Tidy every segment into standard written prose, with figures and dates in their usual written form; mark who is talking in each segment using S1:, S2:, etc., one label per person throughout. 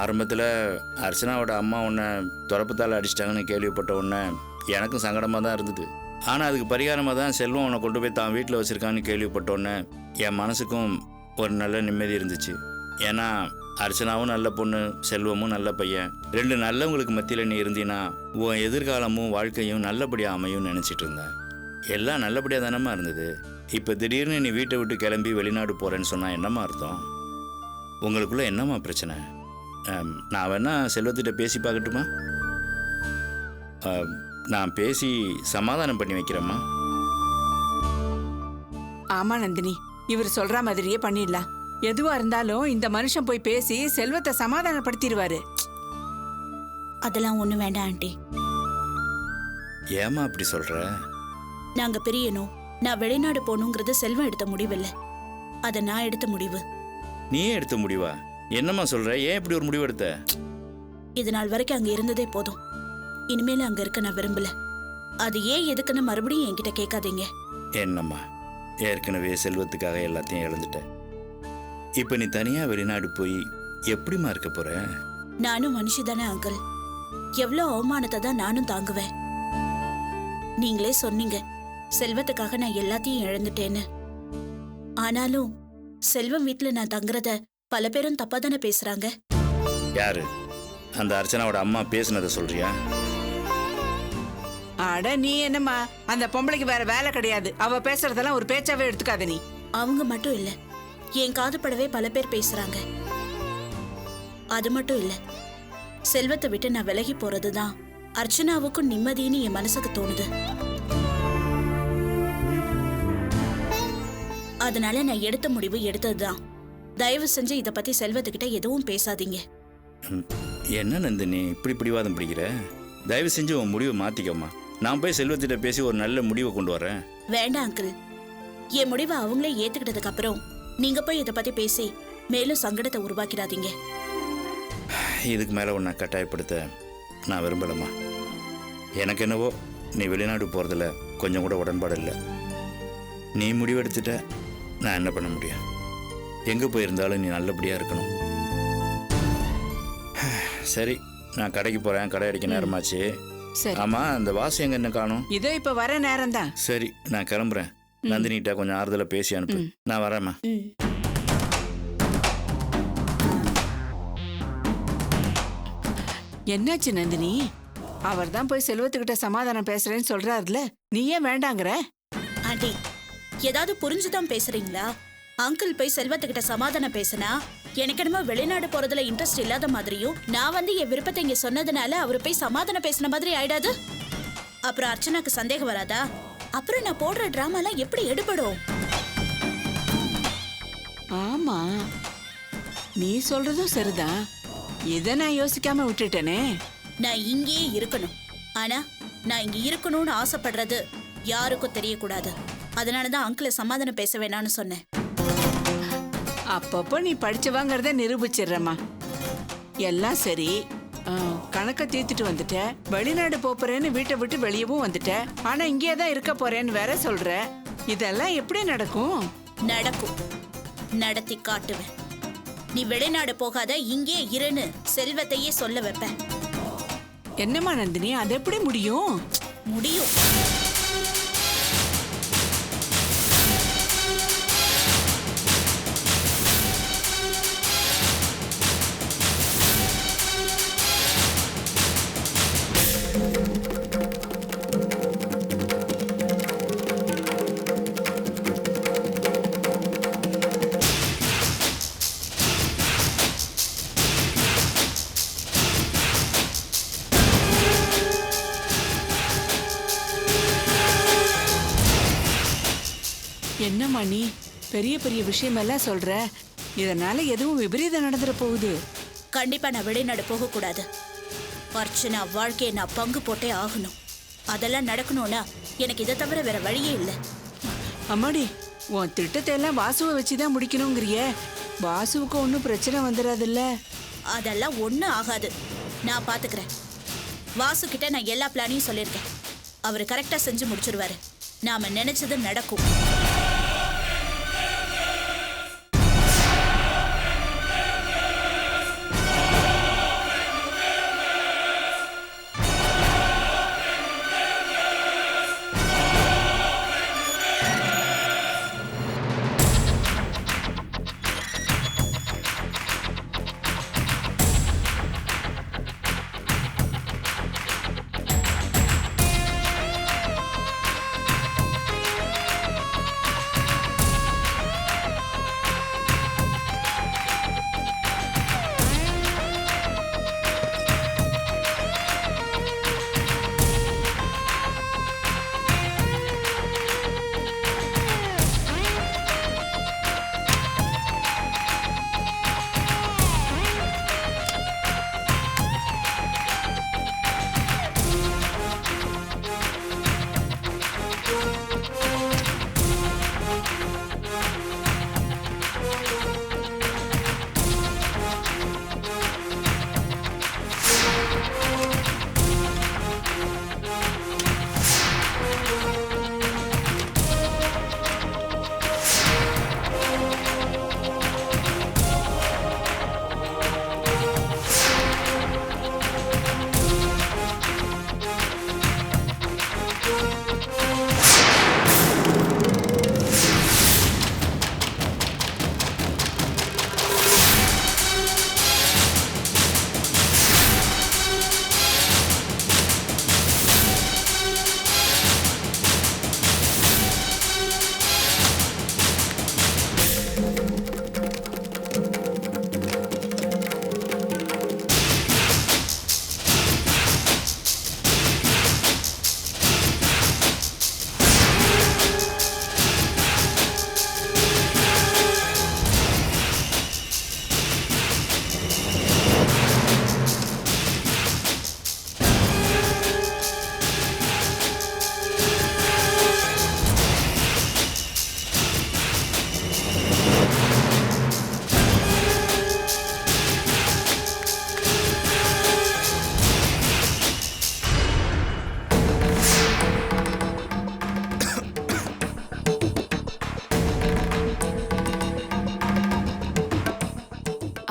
S1: ஆரம்பத்தில் அர்ச்சனாவோட அம்மா உன்னை துரப்பத்தால் அடிச்சிட்டாங்கன்னு கேள்விப்பட்ட உடனே எனக்கும் சங்கடமாக தான் இருந்தது. ஆனால் அதுக்கு பரிகாரமாக தான் செல்வம் உன்னை கொண்டு போய் தான் வீட்டில் வச்சுருக்கான்னு கேள்விப்பட்டோன்னே என் மனசுக்கும் ஒரு நல்ல நிம்மதி இருந்துச்சு. ஏன்னா அர்ச்சனாவும் நல்ல பொண்ணு, செல்வமும் நல்ல பையன், ரெண்டு நல்லவங்களுக்கு மத்தியில் நீ இருந்தீன்னா உன் எதிர்காலமும் வாழ்க்கையும் நல்லபடியாக அமையும் நினச்சிட்டு இருந்தேன். எல்லாம் நல்லபடியாக தானம்மா இருந்தது. இப்போ திடீர்னு நீ வீட்டை விட்டு கிளம்பி வெளிநாடு போகிறேன்னு சொன்னால் என்னம்மா அர்த்தம்? உங்களுக்குள்ளே என்னம்மா பிரச்சனை? நான் வேணா செல்வத்திட்ட பேசி பார்க்கட்டுமா? நான் பேசி சமாதானம் பண்ணி வைக்கிறேம்மா.
S2: ஆமா நந்தினி, இவர் சொல்ற மாதிரியே பண்ணிடலாம். எதுவா இருந்தாலும் இந்த மனுஷன் போய் பேசி செல்வத்தை சமாதானப்படுத்திடுவாரு.
S3: அதெல்லாம் ஒண்ணு வேண்டாம் ஆண்டி.
S1: ஏமா அப்படி சொல்ற?
S3: நாங்க பிரியணும், நான் வெளிநாடு போகணுங்கிறது செல்வம் எடுத்த முடிவு இல்ல, அத நான் எடுத்த முடிவு.
S1: நீயே எடுத்த முடிவா? என்னம்மா சொல்ற? ஏன் இப்படி ஒரு முடிவு எடுத்த?
S3: இது நாள் வரைக்கும் அங்க இருந்ததே போதும், இனிமேல அங்க இருக்க நான் விரும்பல. அது ஏன் எதுக்குன்னு மறுபடியும் என்கிட்ட கேட்காதீங்க.
S1: என்னம்மா, ஏற்கனவே செல்வத்துக்காக எல்லாத்தையும் இழந்துட்ட. இப்ப நீ தனியா வெளிநாடு போய் எப்படிமா இருக்க போற?
S3: நானும் மனுஷி தானே அங்கிள், எவ்வளவு அவமானத்தை தான் நானும் தாங்குவேன். நீங்களே சொன்னீங்க செல்வத்துக்காக நான் எல்லாத்தையும் இழந்துட்டேன்னு. ஆனாலும் செல்வம் வீட்டுல நான் தங்குறத பல பேரும் தப்பா தானே பேசுறாங்க.
S1: யாரு? அந்த அர்ச்சனாவோட அம்மா பேசுனதை சொல்றியா?
S2: அட நீ என்னம்மா, அந்த பொம்பளைக்கு வேற வேலை கிடையாது. அவ பேசுறதெல்லாம் ஒரு பேச்சாவே எடுத்துக்காத நீ.
S3: அவங்க மட்டும் இல்ல, என் காதுபடவே பல பேர் பேசுறாங்க. அது மட்டும் இல்ல, செல்வத்தை விட்டு நான் விலகி போறதுதான் அர்ச்சனாவுக்கும் நிம்மதின்னு என் மனசுக்கு தோணுது. அதனால நான் எடுத்த முடிவு எடுத்ததுதான். தயவு செஞ்சு இத பத்தி செல்வத்துக்கிட்ட எதுவும் பேசாதீங்க.
S1: என்ன நந்தினி இப்படி பிடிவாதம் பிடிக்கிற? தயவு செஞ்சு உன் முடிவை மாத்திக்கம்மா. நான் போய் செல்வத்திட்ட பேசி ஒரு நல்ல முடிவை கொண்டு வரேன்.
S3: வேண்டாம் அங்கிள், என் முடிவை அவங்களே ஏத்துக்கிட்டதுக்கு அப்புறம் நீங்க போய் இத பத்தி பேசி மேலும் சங்கடத்தை உருவாக்கிடாதீங்க.
S1: இதுக்கு மேல உன்னை கட்டாயப்படுத்த நான் விரும்பலம்மா. எனக்கு என்னவோ நீ வெளிநாடு போறதுல கொஞ்சம் கூட உடன்பாடு இல்லை. நீ முடிவெடுத்துட்ட, நான் என்ன பண்ண முடியும்? எங்க போயிருந்தாலும் நீ நல்லபடியா இருக்கணும். சரி, நான் கடைக்கு போறேன். கடை அடிக்க நேரமாச்சு. ஆமா, அந்த வாசி எங்க என்ன காணும்?
S2: இதோ இப்ப வர நேரம் தான்.
S1: சரி, நான் கிளம்புறேன். நந்தினிட்ட கொஞ்சம் ஆறுதலா பேசி அனுப்பு. நான் வரேம்மா.
S2: என்னாச்சு நந்தினி? அவர் தான் போய் செல்வத்துக்கிட்ட சமாதானம் பேசுறேன்னு சொல்றாருல, நீ ஏன் வேண்டாங்கிற?
S3: ஆண்டி, ஏதாவது புரிஞ்சுதான் பேசுறீங்களா? அங்கிள் போய் செல்வத்துக்கிட்ட சமாதானம் பேசினா எனக்கு என்னமோ வெளிநாடு போறதுல இன்ட்ரெஸ்ட் இல்லாத மாதிரியும், நான் வந்து என் விருப்பத்தை இங்க சொன்னதுனால அவரு போய் சமாதானம் பேசின மாதிரி ஆயிடாது? அப்புறம் அர்ச்சனாக்கு சந்தேகம் வராதா? அப்புறம் நான் போடுற டிராமாலாம் எப்படி எடுபடும்?
S2: ஆமா, நீ சொல்றதும் சரிதான். இத நான் யோசிக்காம விட்டுட்டேனே.
S3: நான் இங்கேயே இருக்கணும், ஆனா நான் இங்க இருக்கணும்னு ஆசைப்படுறது யாருக்கும் தெரியக்கூடாது. அதனாலதான் அங்கிளை சமாதானம் பேச வேணாம்னு சொன்னேன்.
S2: அப்பப்போ நீ படிச்சவாங்கிறத நிரூபிச்சிடுறமா. எல்லாம் சரி, கணக்க தீர்த்துட்டு வந்துட்ட. வெளிநாடு போறேன்னு வீட்டை விட்டு வெளியவும் வந்துட்ட. ஆனா இங்கே தான் இருக்க போறேன்னு வேற சொல்ற. இதெல்லாம் எப்படி நடக்கும்?
S3: நடக்கும், நடத்தி காட்டுவேன். நீ வெளிநாடு போகாத, இங்கே இருன்னு செல்வத்தையே சொல்ல வைப்பேன்.
S2: என்னம்மா நந்தினி, அது எப்படி முடியும்?
S3: முடியும்.
S2: என்னம்மா நீ பெரிய பெரிய விஷயமெல்லாம் சொல்ற, இதனால எதுவும் விபரீதம் நடந்துட போகுது?
S3: கண்டிப்பா நான் வெளிநாடு போக கூடாது. அர்ச்சனா வாழ்க்கையை நான் பங்கு போட்டே ஆகணும். அதெல்லாம் நடக்கணும்னா எனக்கு இதை தவிர வேற வழியே இல்லை.
S2: அம்மாடி, உன் திட்டத்தை எல்லாம் வாசுவை வச்சுதான் முடிக்கணுங்கிறிய. வாசுவுக்கு ஒன்னும் பிரச்சனை வந்துடாதுல்ல?
S3: அதெல்லாம் ஒண்ணும் ஆகாது, நான் பாத்துக்கிறேன். வாசு கிட்ட நான் எல்லா பிளானையும் சொல்லியிருக்கேன். அவரு கரெக்டா செஞ்சு முடிச்சிருவாரு. நாம நினைச்சது நடக்கும்.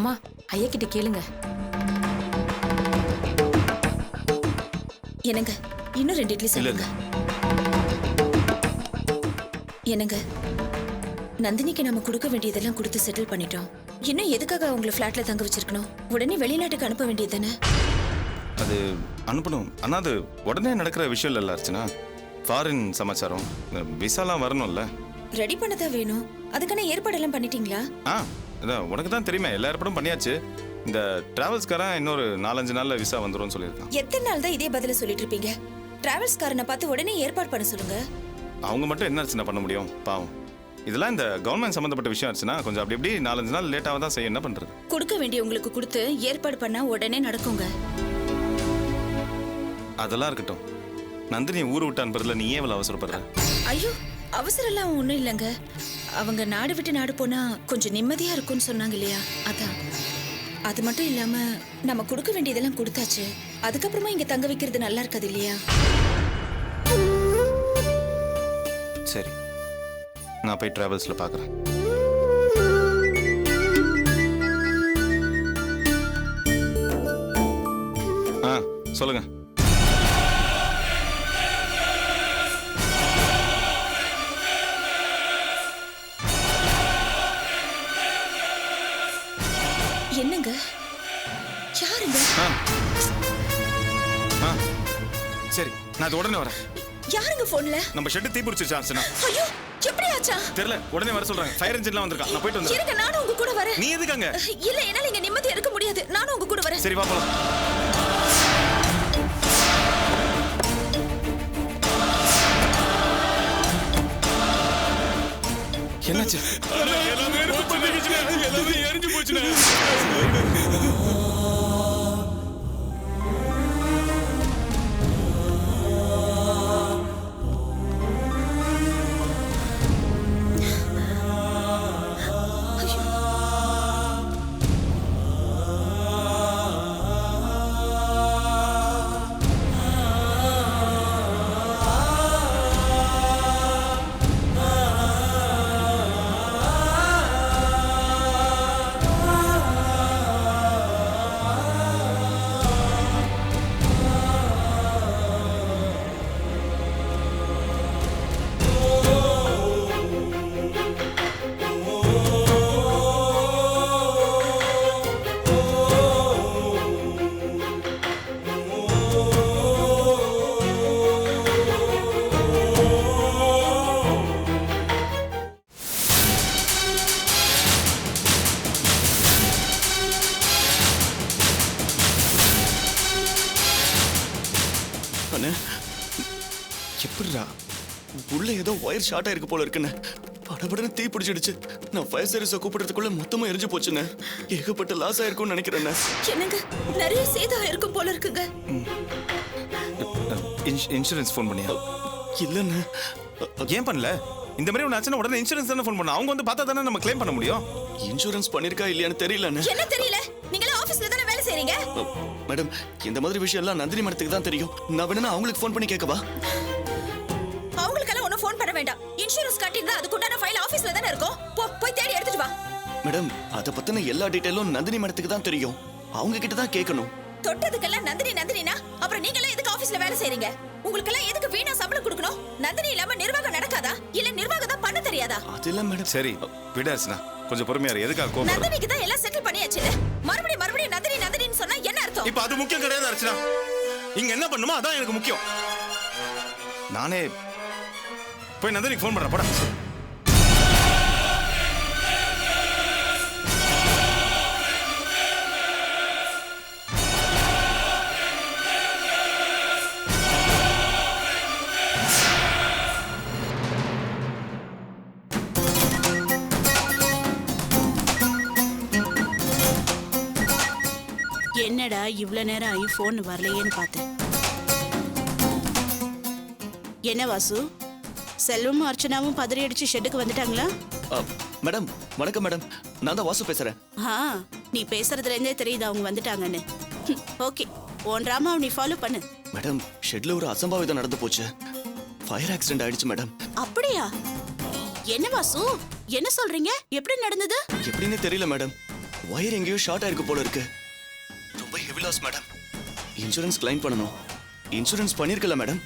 S4: அம்மா ஐயா கிட்ட கேளுங்க.
S3: என்னங்க இன்னும் 2 இட்லி சாப்பிடுங்க. என்னங்க நந்தினிக்கு நம்ம கொடுக்க வேண்டியதெல்லாம் கொடுத்து செட்டில் பண்ணிட்டோம். இன்னும் எதுக்காக அவங்களை ஃபிளாட்ல தங்க வச்சிருக்கணும்? உடனே வெளிநாட்டுக்கு அனுப்ப வேண்டியது தானே?
S5: அது அனுப்பணும். ஆனால் அது உடனே நடக்கிற விஷயம் இல்லை அர்ச்சனா. ஃபாரின் சமாச்சாரம், விசாலாம் வரணும்ல.
S3: ரெடி பண்ணதா வேணும். அதுக்கான ஏற்பாடெல்லாம் பண்ணிட்டீங்களா?
S5: அதான் உனக்கு தான் தெரியுமே, எல்லா ஏற்பாடும் பண்ணியாச்சு. இந்த டிராவல்ஸ்காரன் இன்னொரு 4-5 நாள்ல விசா வந்துரும்னு சொல்லியிருக்கான்.
S3: எத்தனை நாள் தான் இதே பதில சொல்லிட்டு இருப்பீங்க? டிராவல்ஸ்காரனை பார்த்து உடனே ஏற்பாடு பண்ண சொல்லுங்க.
S5: அவங்க மட்டும் என்ன அர்ச்சனா பண்ண முடியும்? பாவம். இதெல்லாம் இந்த கவர்மெண்ட் சம்பந்தப்பட்ட விஷயம் ஆச்சுன்னா கொஞ்சம் அப்படி இப்படி 4-5 நாள் லேட்டாக தான் செய்ய. என்ன பண்றது?
S3: கொடுக்க வேண்டிய உங்களுக்கு கொடுத்து ஏற்பாடு பண்ணா உடனே நடக்குங்க.
S5: அதெல்லாம் இருக்கட்டும். நந்தினி ஊர் விட்டு அனுப்புறதுல நீ ஏன் இவ்வளவு அவசரப்படுற?
S3: ஐயோ அவசரம்லாம் ஒன்றும் இல்லைங்க. அவங்க நாடு விட்டு நாடு போனா கொஞ்சம் நிம்மதியா இருக்கும்னு சொன்னாங்க இல்லையா, அதான். அது மட்டும் இல்லாம நம்ம கொடுக்க வேண்டியதெல்லாம் கொடுத்தாச்சு. அதுக்கப்புறமா இங்க தங்க வைக்கிறது நல்லா இருக்காது இல்லையா?
S5: சரி, நான் போய் டிராவல்ஸ்ல பார்க்குறேன். சொல்லுங்க.
S3: என்னங்க யாருங்க?
S5: சரி, நான் அது உடனே வரேன்.
S3: யாருங்க போன்ல?
S5: நம்ம ஷெட் தீ பிடிச்சிருச்சு அர்ச்சனா.
S3: ஐயோ எப்படி ஆச்சா?
S5: தெரியல, உடனே வர சொல்றாங்க. ஃபயர் இன்ஜின்லாம் வந்திருக்கான். நான் போயிட்டு வந்துறேன்.
S3: இருங்க, நானும் உங்க கூட வரேன்.
S5: நீ எதுக்காங்க?
S3: இல்ல என்னால இங்க நிம்மதியா இருக்க முடியாது. நானும் உங்க கூட வரேன்.
S5: சரி வா போலாம். என்னாச்சு? எல்லாமே எரிஞ்சு போச்சுனே.
S6: எப்படிடா உள்ள ஏதோ ஒயர் ஷார்ட் ஆயிருக்கு போல இருக்குன்னு படபடன்னு தீ பிடிச்சிடுச்சு. நான் ஃபயர் சர்வீஸை கூப்பிடுறதுக்குள்ள மொத்தமா எரிஞ்சு போச்சுன்னு. ஏகப்பட்ட லாஸ் ஆயிருக்கும்னு நினைக்கிறேன்.
S3: என்னங்க நிறைய சேதம் இருக்கும் போல இருக்குங்க.
S5: இன்சூரன்ஸ் ஃபோன் பண்ணியா?
S6: இல்லன்னு.
S5: ஏன் பண்ணல? இந்த மாதிரி ஒன்று ஆச்சுன்னா உடனே இன்சூரன்ஸ் தானே ஃபோன் பண்ண. அவங்க வந்து பார்த்தா தானே நம்ம கிளைம் பண்ண முடியும்.
S6: இன்சூரன்ஸ் பண்ணிருக்கா இல்லையான்னு தெரியலன்னு.
S3: என்ன தெரியல? நீங்களே ஆபீஸ்ல தானே வேலை செய்றீங்க.
S6: மேடம், இந்த மாதிரி விஷயம் எல்லாம் நந்தினி மேடத்துக்கு தான் தெரியும். நான் வேணா அவங்களுக்கு ஃபோன் பண்ணி கேட்கவா?
S3: அவங்களுக்கெல்லாம் ஒன்றும் ஃபோன் பண்ண வேண்டாம். இன்சூரன்ஸ் கட்டியிருந்தா அதுக்குண்டான ஃபைல் ஆபீஸ்ல தானே இருக்கும். போய் தேடி எடுத்துட்டு வா.
S6: மேடம், அதை பத்தின எல்லா டீடைலும் நந்தினி மேடத்துக்கு தான் தெரியும். அவங்க கிட்ட தான் கேட்கணும்.
S3: தொட்டதுக்கெல்லாம் நந்தினினா அப்புறம் நீங்க எல்லாம் எதுக்கு ஆபீஸ்ல வேலை செய்றீங்க? உங்களுக்கெல்லாம் எதுக்கு வீணா சம்பளம் கொடுக்கணும்? நந்தினி இல்லாம நிர்வாகம் நடக்காதா? இல்ல நிர்வாகம் தான் பண்ண தெரியாதா?
S6: அதெல்லாம் மேடம்.
S5: சரி விடாச்சுனா கொஞ்சம் பொறுமையா இரு. எதுக்காக கோபம்?
S3: நந்தினிக்கு தான் எல்லாம் செட்டில் பண்ணியாச்சுல. மறுபடியும் நந்தினின்னு சொன்னா என்ன அர்த்தம்?
S5: இப்ப அது முக்கியம் கிடையாது அர்ச்சனா. இங்க என்ன பண்ணுமோ அதான் எனக்கு முக்கியம். நானே போய் நந்தினிக்கு ஃபோன் பண்றேன். போடா.
S3: என்னடா இவ்வளவு நேரம் ஆகி போன் வரலையேன்னு பார்த்தேன். என்ன வாசு, செல்வமும் அர்ச்சனாவும் பதறி அடிச்சு ஷெட்டுக்கு வந்துட்டாங்களா?
S6: மேடம் வணக்கம் மேடம். நான் தான் வாசு பேசுறேன்.
S3: நீ பேசுறதுல இருந்தே தெரியுது அவங்க வந்துட்டாங்கன்னு. ஓகே, உன் டிராமாவை நீ ஃபாலோ பண்ணு.
S6: மேடம், ஷெட்ல ஒரு அசம்பாவிதம் நடந்து போச்சு. ஃபயர் ஆக்சிடென்ட் ஆயிடுச்சு மேடம்.
S3: அப்படியா? என்ன வாசு, என்ன சொல்றீங்க? எப்படி நடந்தது?
S6: எப்படின்னு தெரியல மேடம். ஒயர் எங்கேயோ ஷார்ட் ஆயிருக்கு போல இருக்கு. ரொம்ப heavy loss madam. Insurance claim பண்ணணும். இன்சூரன்ஸ் பண்ணிருக்கல மேடம்?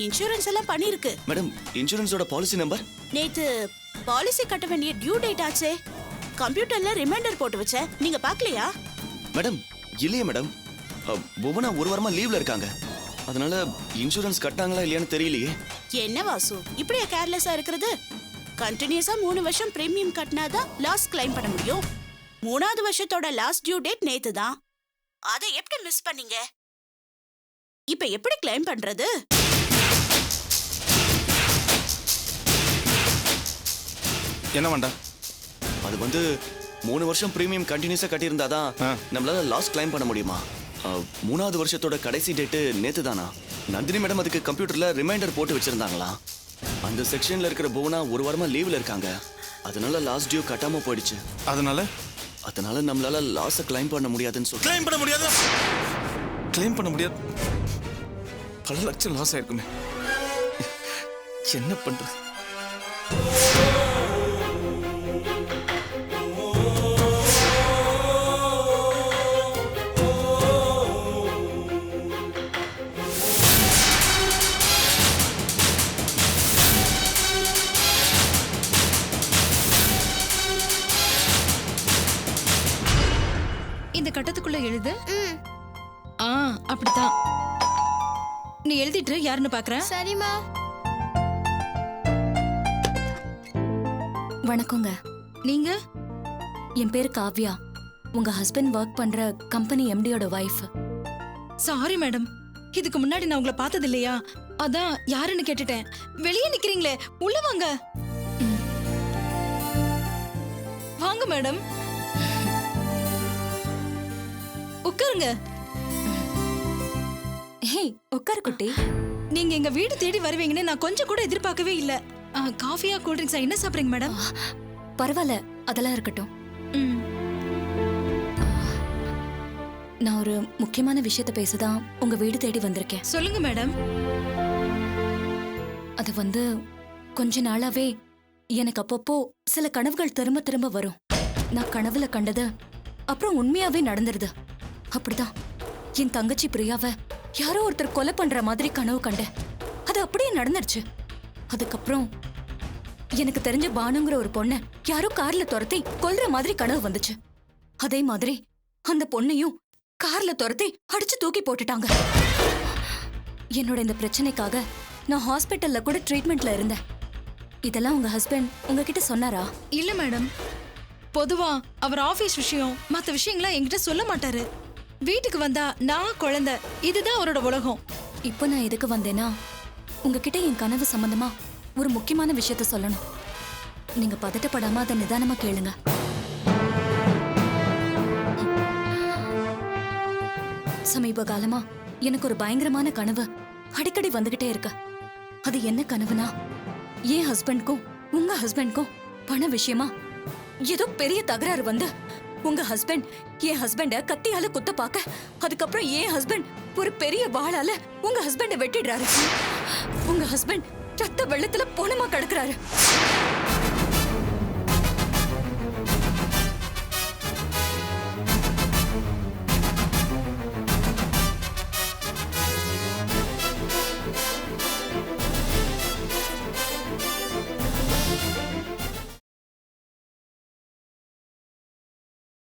S3: இன்சூரன்ஸ் எல்லாம் பண்ணிருக்கு.
S6: மேடம் இன்சூரன்ஸோட பாலிசி நம்பர்?
S3: நேத்து பாலிசி கட்ட வேண்டிய டியூ டேட் ஆச்சே, கம்ப்யூட்டர்ல ரிமைண்டர் போட்டு வச்சேன், நீங்க பார்க்கலையா?
S6: மேடம் இல்லையே மேடம். புவனா ஒரு வாரமா லீவ்ல இருக்காங்க. அதனால இன்சூரன்ஸ் கட்டாங்களா இல்லையான்னு தெரியலையே.
S3: என்ன வாசு இப்படியா கேர்லெஸ்ஸா இருக்கிறது? கண்டினியூஸா 3 வருஷம் பிரீமியம் கட்டினாதான் லாஸ் கிளைம் பண்ண முடியும். 3வது வருஷத்தோட லாஸ்ட் டியூ டேட் நேத்து தான். அதை எப்படி மிஸ் பண்ணீங்க? இப்ப எப்படி கிளைம் பண்றது?
S5: என்ன வேண்டா?
S6: அது வந்து 3 வருஷம் பிரீமியம் கண்டினியூஸா கட்டியிருந்தாதான் நம்மளால லாஸ் கிளைம் பண்ண முடியுமா? 3வது வருஷத்தோட கடைசி டேட்டு நேத்து தானா? நந்தினி மேடம் அதுக்கு கம்ப்யூட்டர்ல ரிமைண்டர் போட்டு வச்சிருந்தாங்களா? அந்த செக்ஷன்ல இருக்கிற புவனா ஒரு வாரமா லீவ்ல இருக்காங்க. அதனால லாஸ்ட் டியூ கட்டாம போயிடுச்சு. அதனால நம்மளால லாஸ கிளைம் பண்ண முடியாதுன்னு சொல்லி.
S5: கிளைம் பண்ண முடியாது. பல லட்சம் லாஸ் ஆயிருக்குமே. என்ன பண்றது?
S4: இந்த கட்டத்துக்குள்ள எழுது. அப்படிதான். நீ எழுதிட்டு யாருன்னு பாக்குறேன்.
S7: சரிம்மா.
S8: வணக்கங்க.
S4: நீங்க?
S8: என் பேரு காவ்யா. உங்க ஹஸ்பண்ட் ஒர்க் பண்ற கம்பெனி எம்டியோட வைஃப்.
S4: சாரி மேடம், இதுக்கு முன்னாடி நான் உங்களை பார்த்தது இல்லையா, அதான் யாருன்னு கேட்டுட்டேன். வெளியே நிக்கிறீங்களே, உள்ள வாங்க. வாங்க மேடம், உட்காருங்க.
S8: ஹே உட்காரு குட்டி.
S4: நீங்க எங்க வீடு தேடி வருவீங்கன்னு நான் கொஞ்சம் கூட எதிர்பார்க்கவே இல்ல. காஃபியா கூல் ட்ரிங்க்ஸா என்ன சாப்பிடுறீங்க மேடம்?
S8: பரவாயில்ல, அதெல்லாம் இருக்கட்டும்.
S4: ம்.
S8: நான் ஒரு முக்கியமான விஷயத்த பேசதான் உங்க வீடு தேடி வந்திருக்கேன்.
S4: சொல்லுங்க மேடம்.
S8: அது வந்து கொஞ்ச நாளாவே எனக்கு அப்பப்போ சில கனவுகள் திரும்ப திரும்ப வரும். நான் கனவுல கண்டது அப்புறம் உண்மையாவே நடந்துருது. அப்படிதான் என் தங்கச்சி பிரியாவை யாரோ ஒருத்தர் கொலை பண்ற மாதிரி கனவு கண்டேன். அது அப்படியே நடந்துருச்சு. அதுக்கப்புறம் எனக்கு தெரிஞ்ச பானுங்கிற ஒரு பொண்ணை யாரோ கார்ல துரத்தி கொல்ற மாதிரி கனவு வந்துச்சு. அதே மாதிரி அந்த பொண்ணையும் கார்ல துரத்தி அடிச்சு தூக்கி போட்டுட்டாங்க. என்னோட இந்த பிரச்சனைக்காக நான் ஹாஸ்பிட்டல்ல கூட ட்ரீட்மெண்ட்ல இருந்தேன். இதெல்லாம் உங்க ஹஸ்பண்ட் உங்ககிட்ட சொன்னாரா?
S4: இல்ல மேடம், பொதுவா அவர் ஆபீஸ் விஷயம் மத்த விஷயங்களா என்கிட்ட சொல்ல மாட்டாரு. வீட்டுக்கு வந்தா நான் குழந்தை, இதுதான் அவரோட உலகம்.
S8: இப்போ நான் எதுக்கு வந்தேன்னா, உங்ககிட்ட என் கனவு சம்பந்தமா ஒரு முக்கியமான விஷயத்த சொல்லணும். நீங்க பதட்டப்படாம அதை நிதானமா கேளுங்க. சமீப காலமா எனக்கு ஒரு பயங்கரமான கனவு அடிக்கடி வந்துகிட்டே இருக்கு. அது என்ன கனவுனா, என் ஹஸ்பண்ட்க்கும் உங்க ஹஸ்பண்ட்க்கும் பண விஷயமா ஏதோ பெரிய தகராறு வந்து உங்க ஹஸ்பண்ட் என் ஹஸ்பண்ட கத்தியால குத்த பாக்க, அதுக்கப்புறம் என் ஹஸ்பண்ட் ஒரு பெரிய வாளால உங்க ஹஸ்பண்ட வெட்டிடுறாரு. உங்க ஹஸ்பண்ட் ரத்த வெள்ளத்துல பொணமா கிடக்குறாரு.